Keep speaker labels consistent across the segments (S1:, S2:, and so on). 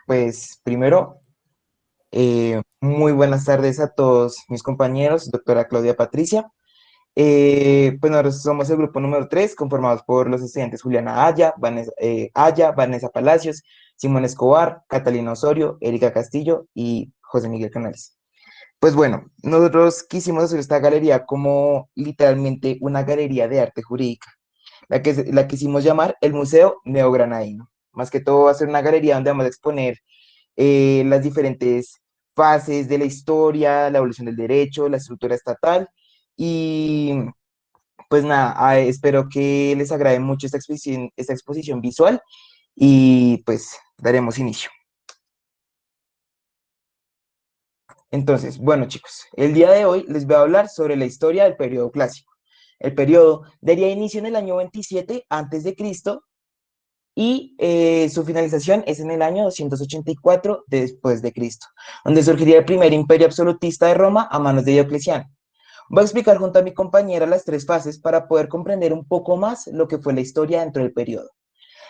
S1: Pues primero, muy buenas tardes a todos mis compañeros, doctora Claudia Patricia. Pues nosotros somos el grupo número 3, conformados por los estudiantes Juliana Aya, Vanessa Palacios, Simón Escobar, Catalina Osorio, Erika Castillo y José Miguel Canales. Pues bueno, nosotros quisimos hacer esta galería como literalmente una galería de arte jurídica, la quisimos llamar el Museo Neogranadino. Más que todo va a ser una galería donde vamos a exponer las diferentes fases de la historia, la evolución del derecho, la estructura estatal y pues nada, espero que les agrade mucho esta exposición visual y pues daremos inicio. Entonces, bueno chicos, el día de hoy les voy a hablar sobre la historia del periodo clásico. El periodo daría inicio en el año 27 antes de Cristo y su finalización es en el año 284 después de Cristo, donde surgiría el primer imperio absolutista de Roma a manos de Diocleciano. Voy a explicar junto a mi compañera las tres fases para poder comprender un poco más lo que fue la historia dentro del periodo.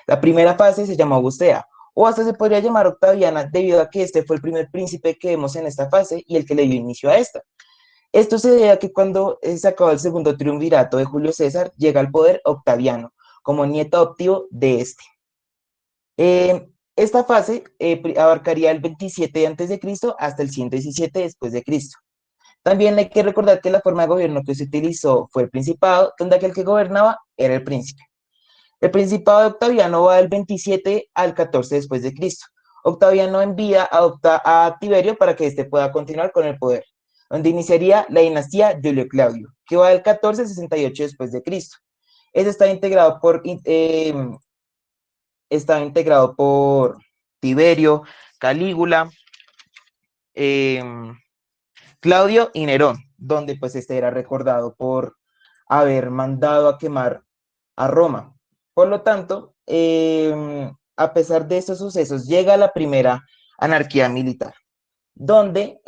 S1: La primera fase se llamó Augustea, o hasta se podría llamar Octaviana, debido a que este fue el primer príncipe que vemos en esta fase y el que le dio inicio a esta. Esto se debe a que cuando se acabó el segundo triunvirato de Julio César, llega al poder Octaviano, como nieto adoptivo de este. Esta fase abarcaría el 27 antes de Cristo hasta el 117 después de Cristo. También hay que recordar que la forma de gobierno que se utilizó fue el principado, donde aquel que gobernaba era el príncipe. El principado de Octaviano va del 27 al 14 después de Cristo. Octaviano envía a Tiberio para que éste pueda continuar con el poder, donde iniciaría la dinastía Julio-Claudio, que va del 14 al 68 después de Cristo. Este estaba integrado por Tiberio, Calígula, eh, Claudio y Nerón, donde pues este era recordado por haber mandado a quemar a Roma. Por lo tanto, a pesar de estos sucesos, llega la primera anarquía militar, donde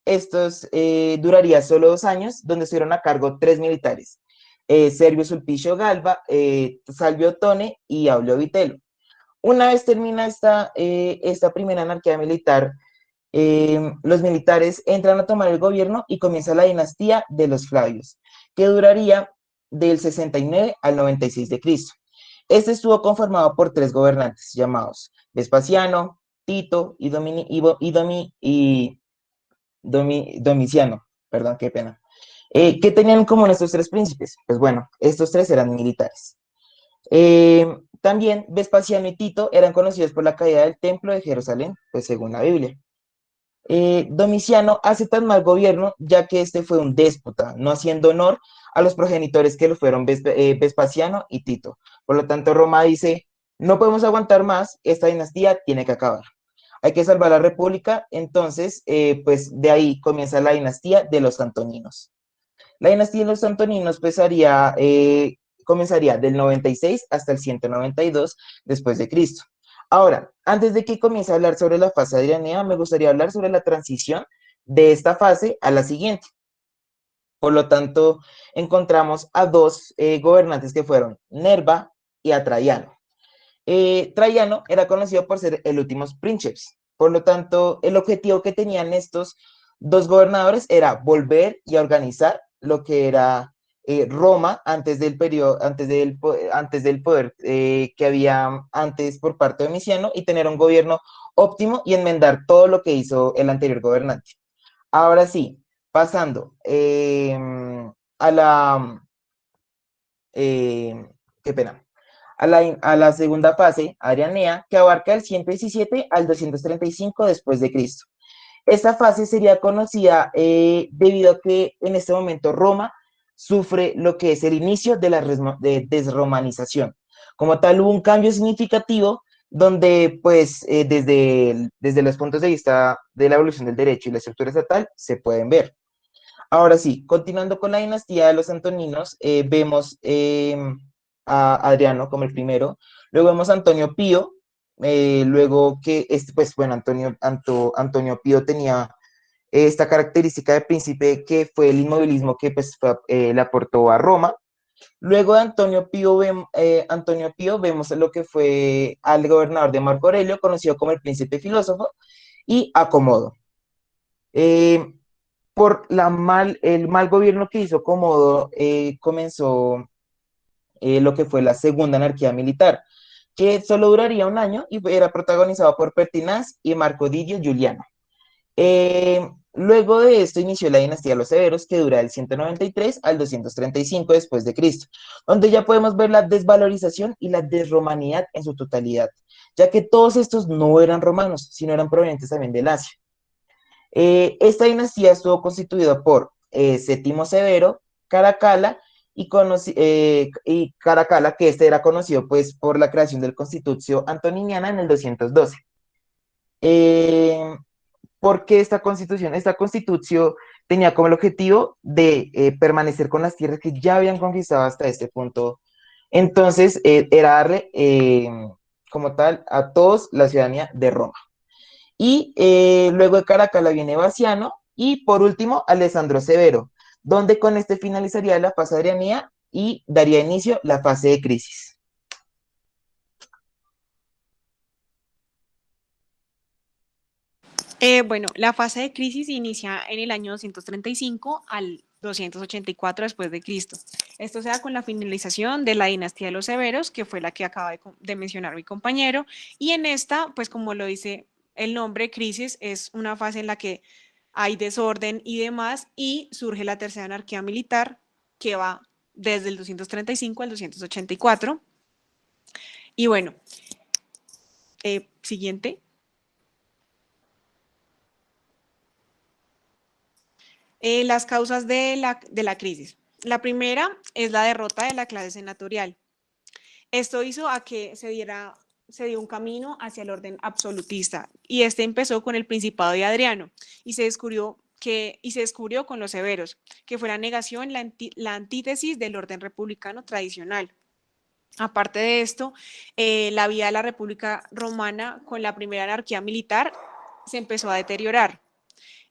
S1: estos duraría solo 2 años, donde estuvieron a cargo tres militares, Servio Sulpicio Galba, Salvio Tone y Aulio Vitello. Una vez termina esta primera anarquía militar, los militares entran a tomar el gobierno y comienza la dinastía de los Flavios, que duraría del 69 al 96 de Cristo. Este estuvo conformado por tres gobernantes llamados Vespasiano, Tito y Domiciano, perdón, qué pena. ¿Qué tenían en común estos tres príncipes? Pues bueno, estos tres eran militares. También Vespasiano y Tito eran conocidos por la caída del templo de Jerusalén, pues según la Biblia. Domiciano hace tan mal gobierno ya que este fue un déspota, no haciendo honor a los progenitores que lo fueron Vespasiano y Tito. Por lo tanto, Roma dice, no podemos aguantar más, esta dinastía tiene que acabar. Hay que salvar la república, entonces, pues de ahí comienza la dinastía de los Antoninos. La dinastía de los Antoninos comenzaría del 96 hasta el 192 después de Cristo. Ahora, antes de que comience a hablar sobre la fase adrianea, me gustaría hablar sobre la transición de esta fase a la siguiente. Por lo tanto, encontramos a dos gobernantes que fueron Nerva y a Traiano. Traiano era conocido por ser el último princeps. Por lo tanto, el objetivo que tenían estos dos gobernadores era volver y organizar lo que era Roma antes del periodo, antes del poder que había antes por parte de Domiciano y tener un gobierno óptimo y enmendar todo lo que hizo el anterior gobernante. Ahora sí, pasando a la, qué pena, a la segunda fase, Adrianea, que abarca del 117 al 235 después de Cristo. Esta fase sería conocida debido a que en este momento Roma sufre lo que es el inicio de la desromanización. Como tal, hubo un cambio significativo donde, pues, desde los puntos de vista de la evolución del derecho y la estructura estatal, se pueden ver. Ahora sí, continuando con la dinastía de los Antoninos, vemos a Adriano como el primero, luego vemos a Antonio Pío, luego que, pues bueno, Antonio Pío tenía esta característica de príncipe que fue el inmovilismo que pues, le aportó a Roma. Luego de Antonio Pío vemos lo que fue al gobernador de Marco Aurelio, conocido como el príncipe filósofo, y Acomodo. Eh, por el mal gobierno que hizo Acomodo, comenzó lo que fue la segunda anarquía militar, que solo duraría un año y era protagonizado por Pertinaz y Marco Didio Giuliano. Luego de esto inició la dinastía de los Severos, que dura del 193 al 235 después de Cristo, donde ya podemos ver la desvalorización y la desromanidad en su totalidad, ya que todos estos no eran romanos, sino eran provenientes también del Asia. Esta dinastía estuvo constituida por Séptimo Severo, Caracalla y Caracalla, que este era conocido pues por la creación del Constitutio Antoniniana en el 212. Eh, ¿Por qué esta constitución? Esta constitución tenía como el objetivo de permanecer con las tierras que ya habían conquistado hasta este punto. Entonces, era darle como tal a todos la ciudadanía de Roma. Y luego de Caracalla viene Baciano y por último Alessandro Severo, donde con este finalizaría la fase adrianía y daría inicio la fase de crisis.
S2: Bueno, la fase de crisis inicia en el año 235 al 284 después de Cristo. Esto se da con la finalización de la dinastía de los Severos, que fue la que acaba de mencionar mi compañero, y en esta, pues como lo dice el nombre, crisis, es una fase en la que hay desorden y demás, y surge la tercera anarquía militar, que va desde el 235 al 284. Y bueno, siguiente. Las causas de la crisis. La primera es la derrota de la clase senatorial. Esto hizo a que se dio un camino hacia el orden absolutista y este empezó con el Principado de Adriano y se descubrió con los severos, que fue la negación, la antítesis del orden republicano tradicional. Aparte de esto, la vida de la República Romana con la primera anarquía militar se empezó a deteriorar.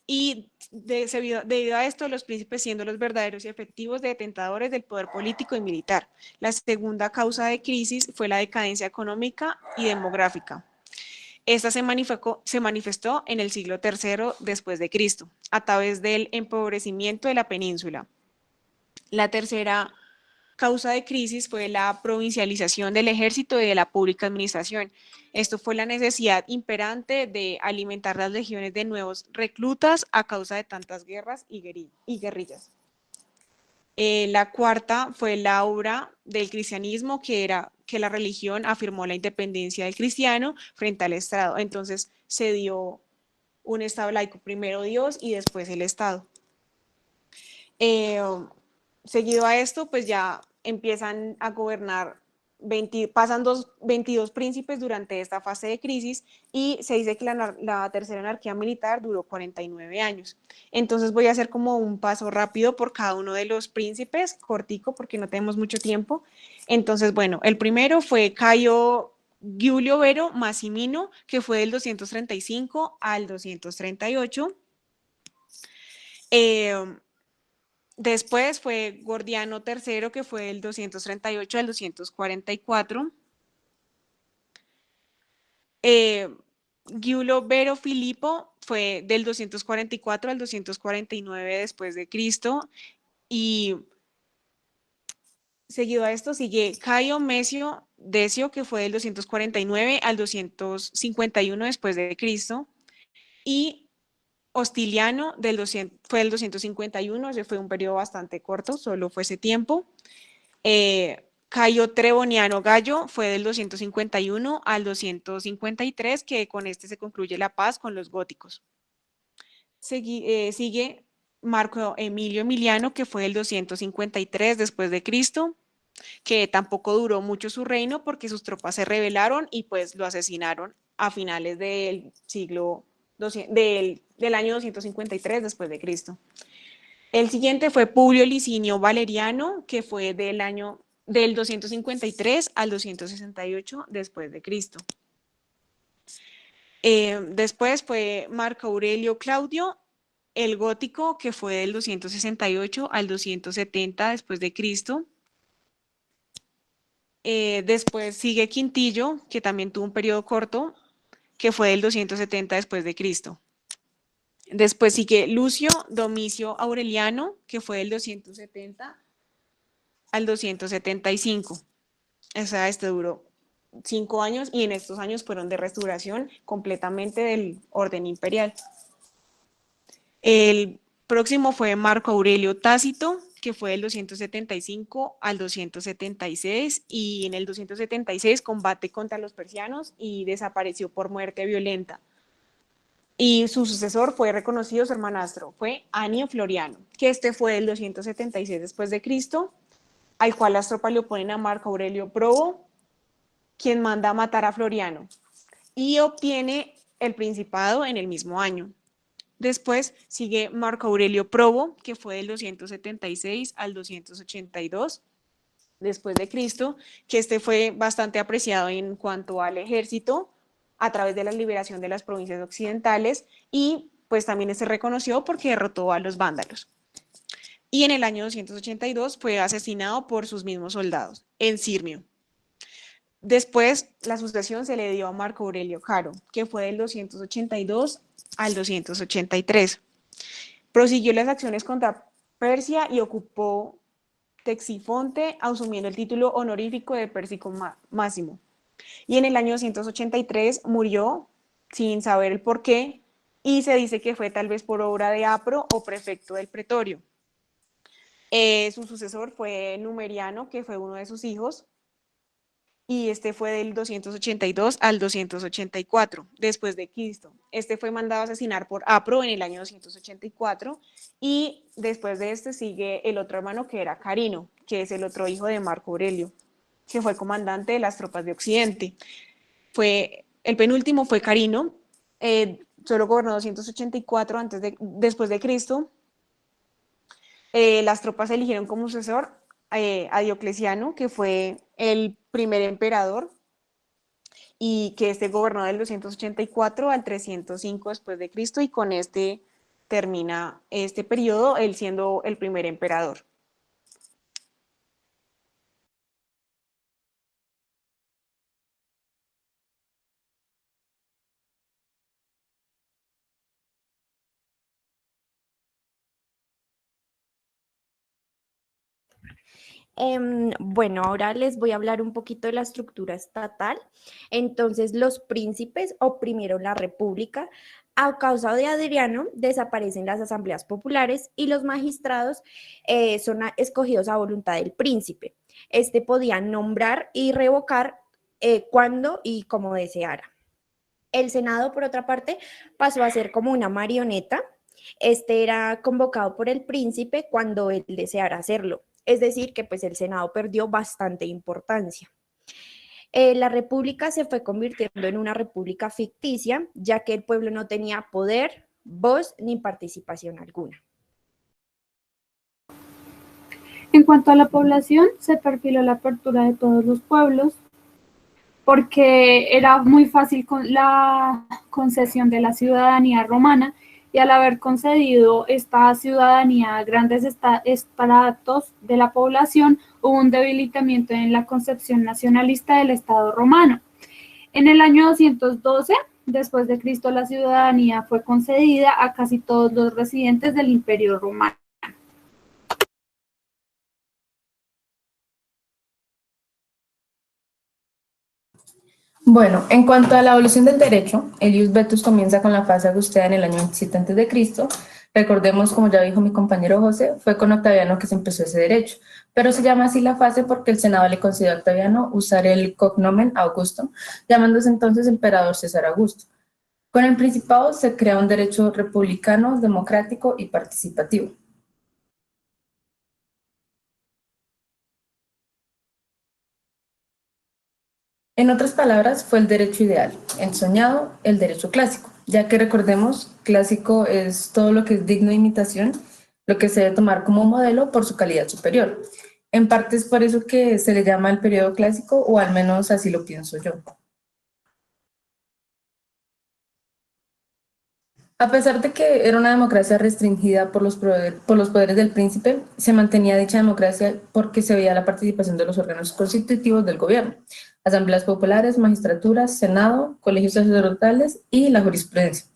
S2: Y debido a esto, los príncipes siendo los verdaderos y efectivos detentadores del poder político y militar. La segunda causa de crisis fue la decadencia económica y demográfica. Esta se manifestó en el siglo III después de Cristo, a través del empobrecimiento de la península. La tercera causa de crisis fue la provincialización del ejército y de la pública administración. Esto fue la necesidad imperante de alimentar las legiones de nuevos reclutas a causa de tantas guerras y guerrillas. La cuarta fue la obra del cristianismo, que era que la religión afirmó la independencia del cristiano frente al Estado. Entonces se dio un Estado laico, primero Dios y después el Estado. Eh, Seguido a esto, pues ya empiezan a gobernar, pasan 22 príncipes durante esta fase de crisis y se dice que la tercera anarquía militar duró 49 años. Entonces voy a hacer como un paso rápido por cada uno de los príncipes, cortico porque no tenemos mucho tiempo. Entonces, bueno, el primero fue Cayo Giulio Vero Massimino, que fue del 235 al 238. Después fue Gordiano III, que fue del 238 al 244. Giulio Vero Filippo fue del 244 al 249 después de Cristo. Y seguido a esto sigue Cayo Mesio Decio, que fue del 249 al 251 después de Cristo. Y Hostiliano fue del 251, ese fue un periodo bastante corto, solo fue ese tiempo. Cayo Treboniano Gallo fue del 251 al 253, que con este se concluye la paz con los góticos. Sigue Marco Emilio Emiliano, que fue del 253 después de Cristo, que tampoco duró mucho su reino porque sus tropas se rebelaron y pues lo asesinaron a finales del siglo del año 253 después de Cristo. El siguiente fue Publio Licinio Valeriano, que fue del 253 al 268 después de Cristo. Después fue Marco Aurelio Claudio, el gótico, que fue del 268 al 270 después de Cristo. Después sigue Quintillo, que también tuvo un periodo corto, que fue del 270 después de Cristo. Después sigue Lucio Domicio Aureliano, que fue del 270 al 275. O sea, este duró 5 años y en estos años fueron de restauración completamente del orden imperial. El próximo fue Marco Aurelio Tácito, que fue del 275 al 276 y en el 276 combate contra los persianos y desapareció por muerte violenta. Y su sucesor fue reconocido, su hermanastro, fue Anio Floriano, que este fue del 276 después de Cristo, al cual las tropas le oponen a Marco Aurelio Probo, quien manda a matar a Floriano y obtiene el principado en el mismo año. Después sigue Marco Aurelio Probo, que fue del 276 al 282 después de Cristo, que este fue bastante apreciado en cuanto al ejército a través de la liberación de las provincias occidentales y pues también se reconoció porque derrotó a los vándalos. Y en el año 282 fue asesinado por sus mismos soldados en Sirmio. Después la sucesión se le dio a Marco Aurelio Caro, que fue del 282 al 283. Prosiguió las acciones contra Persia y ocupó Ctesifonte, asumiendo el título honorífico de Pérsico Máximo. Y en el año 283 murió sin saber el por qué y se dice que fue tal vez por obra de Apro o prefecto del pretorio. Su sucesor fue Numeriano, que fue uno de sus hijos, y este fue del 282 al 284 después de Cristo. Este fue mandado a asesinar por Apro en el año 284 y después de este sigue el otro hermano que era Carino, que es el otro hijo de Marco Aurelio, que fue comandante de las tropas de Occidente. El penúltimo fue Carino, solo gobernó 284 después de Cristo. Las tropas eligieron como sucesor a Diocleciano, que fue el primer emperador y que este gobernó del 284 al 305 después de Cristo y con este termina este periodo, él siendo el primer emperador.
S3: Bueno, ahora les voy a hablar un poquito de la estructura estatal. Entonces, los príncipes oprimieron la república. A causa de Adriano, desaparecen las asambleas populares y los magistrados son escogidos a voluntad del príncipe. Este podía nombrar y revocar cuando y como deseara. El Senado, por otra parte, pasó a ser como una marioneta. Este era convocado por el príncipe cuando él deseara hacerlo. Es decir, que pues el Senado perdió bastante importancia. La república se fue convirtiendo en una república ficticia, ya que el pueblo no tenía poder, voz ni participación alguna.
S4: En cuanto a la población, se perfiló la apertura de todos los pueblos porque era muy fácil con la concesión de la ciudadanía romana y al haber concedido esta ciudadanía a grandes estratos de la población, hubo un debilitamiento en la concepción nacionalista del Estado romano. En el año 212, después de Cristo, la ciudadanía fue concedida a casi todos los residentes del Imperio Romano.
S5: Bueno, en cuanto a la evolución del derecho, el ius vetus comienza con la fase agustea en el año 27 a.C. Recordemos, como ya dijo mi compañero José, fue con Octaviano que se empezó ese derecho, pero se llama así la fase porque el Senado le concedió a Octaviano usar el cognomen Augusto, llamándose entonces emperador César Augusto. Con el Principado se crea un derecho republicano, democrático y participativo. En otras palabras, fue el derecho ideal, el soñado, el derecho clásico, ya que recordemos, clásico es todo lo que es digno de imitación, lo que se debe tomar como modelo por su calidad superior. En parte es por eso que se le llama el periodo clásico, o al menos así lo pienso yo. A pesar de que era una democracia restringida por los poderes del príncipe, se mantenía dicha democracia porque se veía la participación de los órganos constitutivos del gobierno, asambleas populares, magistraturas, senado, colegios sacerdotales y la jurisprudencia.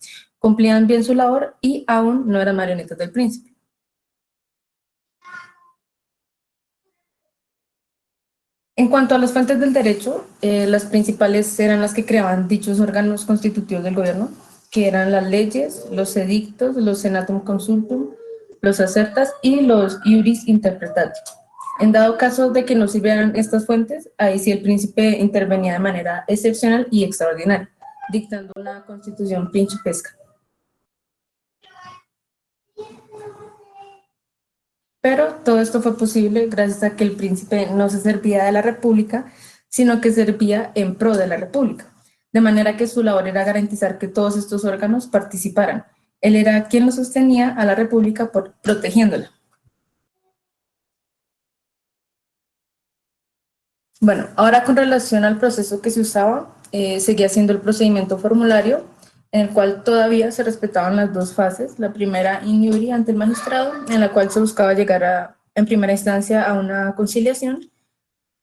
S5: Cumplían bien su labor y aún no eran marionetas del príncipe. En cuanto a las fuentes del derecho, las principales eran las que creaban dichos órganos constitutivos del gobierno, que eran las leyes, los edictos, los senatum consultum, los acertas y los iuris interpretatio. En dado caso de que no sirvieran estas fuentes, ahí sí el príncipe intervenía de manera excepcional y extraordinaria, dictando una constitución principesca. Pero todo esto fue posible gracias a que el príncipe no se servía de la república, sino que servía en pro de la república. De manera que su labor era garantizar que todos estos órganos participaran. Él era quien lo sostenía a la república protegiéndola. Bueno, ahora con relación al proceso que se usaba, seguía siendo el procedimiento formulario, en el cual todavía se respetaban las dos fases. La primera, in iure ante el magistrado, en la cual se buscaba llegar en primera instancia a una conciliación,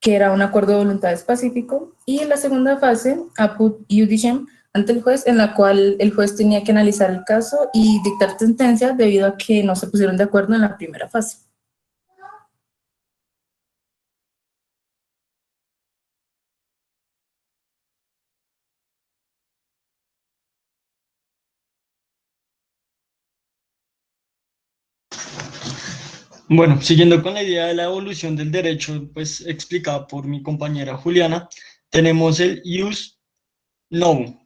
S5: que era un acuerdo de voluntades pacífico, y la segunda fase, apud iudicem, ante el juez, en la cual el juez tenía que analizar el caso y dictar sentencia debido a que no se pusieron de acuerdo en la primera fase.
S6: Bueno, siguiendo con la idea de la evolución del derecho, pues explicada por mi compañera Juliana, tenemos el ius novum.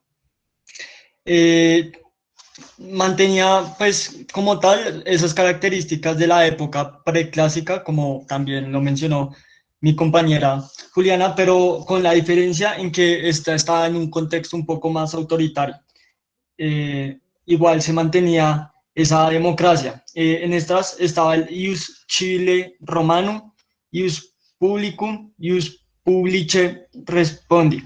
S6: Eh, Mantenía pues como tal esas características de la época preclásica, como también lo mencionó mi compañera Juliana, pero con la diferencia en que esta estaba en un contexto un poco más autoritario. Igual se mantenía esa democracia. En estas estaba el ius civile romanum, ius publicum, ius publice respondi.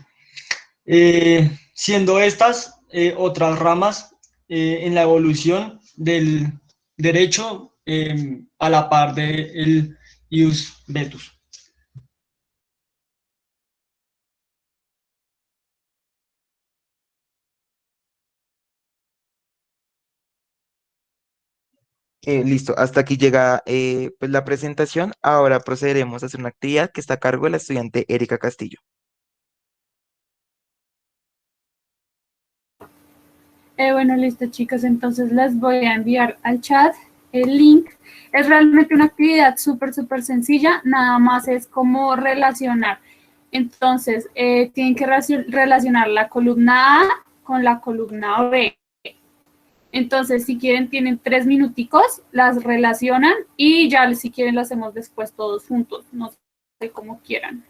S6: Siendo estas otras ramas en la evolución del derecho a la par del ius vetus.
S1: Listo, hasta aquí llega pues la presentación. Ahora procederemos a hacer una actividad que está a cargo de la estudiante Erika Castillo.
S4: Bueno, listo, chicos. Entonces les voy a enviar al chat el link. Es realmente una actividad súper sencilla. Nada más es como relacionar. Entonces, tienen que relacionar la columna A con la columna B. Entonces, si quieren, tienen 3 minuticos, las relacionan y ya si quieren, lo hacemos después todos juntos. No sé cómo quieran.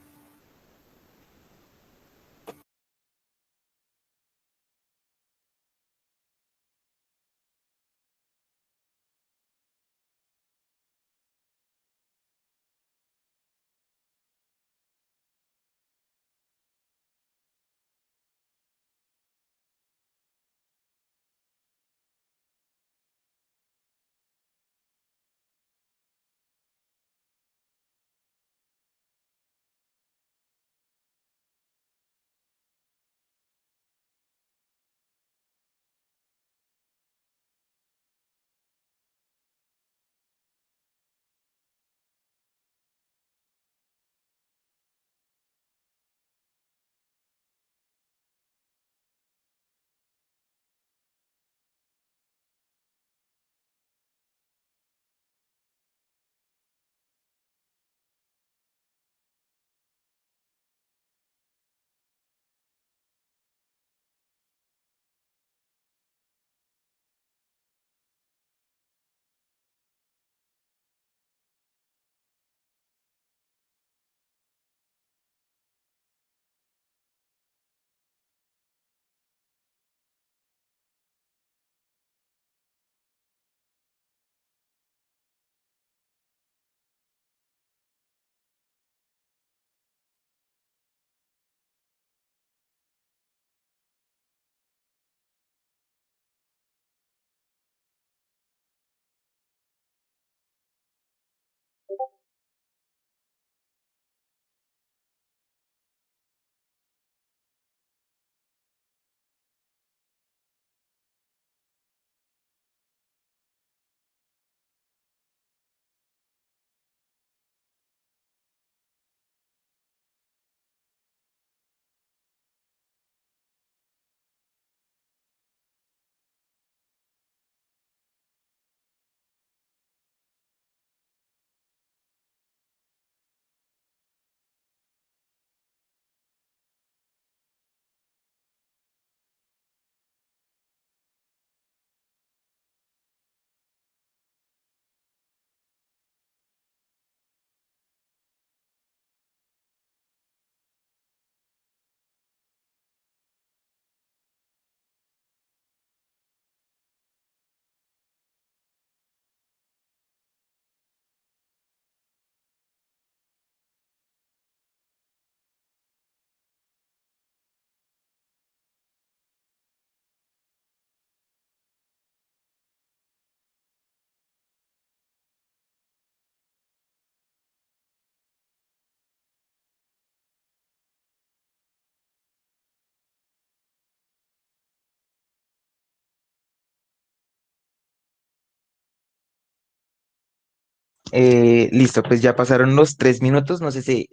S1: Listo, pues ya pasaron los 3 minutos. No sé si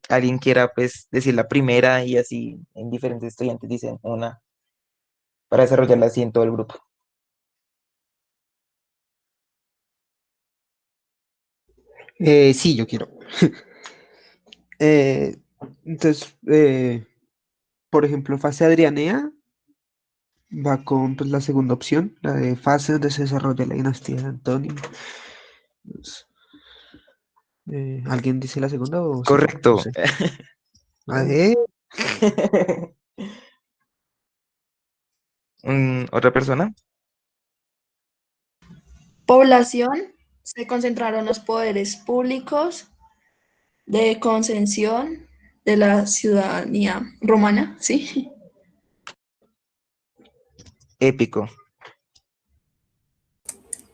S1: alguien quiera pues decir la primera y así en diferentes estudiantes dicen una para desarrollarla así en todo el grupo.
S7: Sí, yo quiero. Eh, entonces, por ejemplo, fase adrianea va con pues, la segunda opción, la de fase donde se desarrolla la dinastía de Antonio. Pues, ¿alguien dice la segunda o sigo? No
S1: Correcto.
S7: sé. A ver,
S1: ¿Otra persona?
S8: Población, se concentraron los poderes públicos de concesión de la ciudadanía romana, ¿sí?
S1: Épico.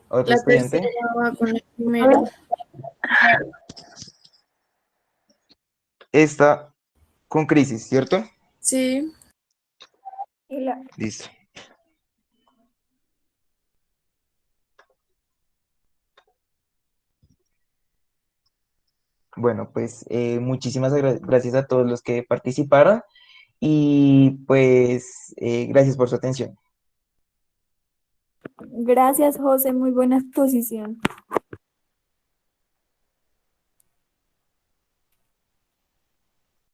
S1: ¿Otro
S9: La tercera
S1: estudiante?
S9: va con la primera.
S1: Está con crisis, ¿cierto?
S9: Sí.
S1: Listo. Bueno, pues muchísimas gracias a todos los que participaron y pues gracias por su atención.
S3: Gracias, José, muy buena exposición.